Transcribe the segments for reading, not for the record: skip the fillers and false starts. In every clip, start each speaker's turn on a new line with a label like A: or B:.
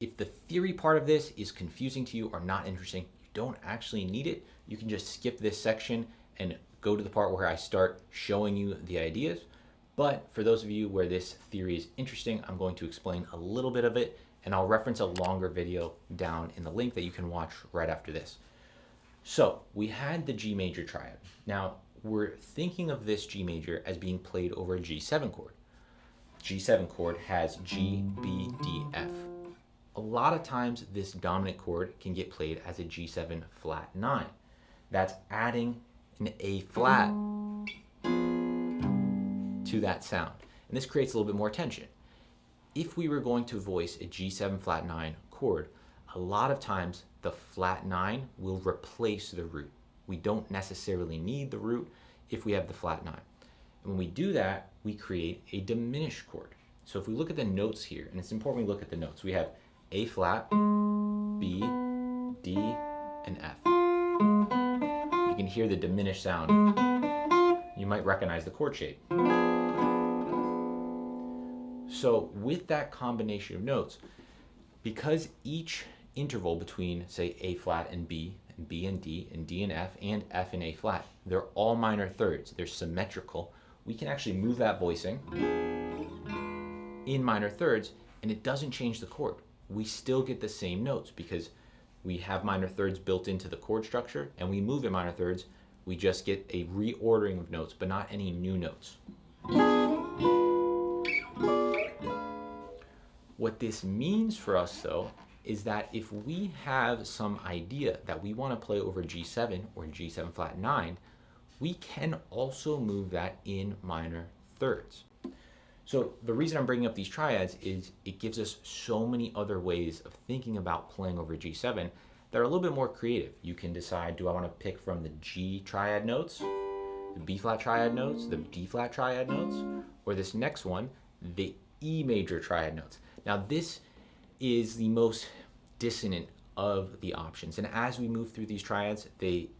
A: If the theory part of this is confusing to you or not interesting, you don't actually need it. You can just skip this section and go to the part where I start showing you the ideas. But for those of you where this theory is interesting, I'm going to explain a little bit of it, and I'll reference a longer video down in the link that you can watch right after this. So we had the G major triad. Now we're thinking of this G major as being played over a G7 chord. G7 chord has G, B, D, F. A lot of times this dominant chord can get played as a G7 flat 9. That's adding an A flat to that sound. And this creates a little bit more tension. If we were going to voice a G7 flat 9 chord, a lot of times the flat 9 will replace the root. We don't necessarily need the root if we have the flat 9. And when we do that, we create a diminished chord. So if we look at the notes here, and it's important we look at the notes, we have A flat, B, D, and F. You can hear the diminished sound. You might recognize the chord shape. So with that combination of notes, because each interval between, say, A flat and B and D, and D and F and A flat, they're all minor thirds, they're symmetrical, we can actually move that voicing in minor thirds, and it doesn't change the chord. We still get the same notes because we have minor thirds built into the chord structure, and we move in minor thirds, we just get a reordering of notes, but not any new notes. What this means for us, though, is that if we have some idea that we want to play over G7 or G7 flat 9, we can also move that in minor thirds. So the reason I'm bringing up these triads is it gives us so many other ways of thinking about playing over G7 that are a little bit more creative. You can decide, do I want to pick from the G triad notes, the B flat triad notes, the D flat triad notes, or this next one, the E major triad notes. Now this is the most dissonant of the options, and as we move through these triads, they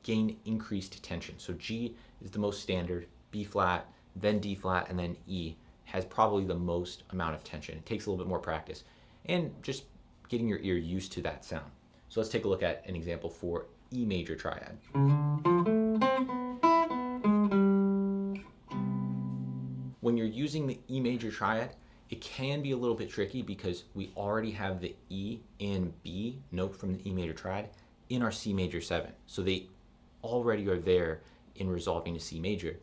A: gain increased tension. So G is the most standard, B flat, then D flat, and then E has probably the most amount of tension. It takes a little bit more practice and just getting your ear used to that sound. So let's take a look at an example for E major triad. When you're using the E major triad, it can be a little bit tricky because we already have the E and B note from the E major triad in our C major 7. So they already are there in resolving to C major.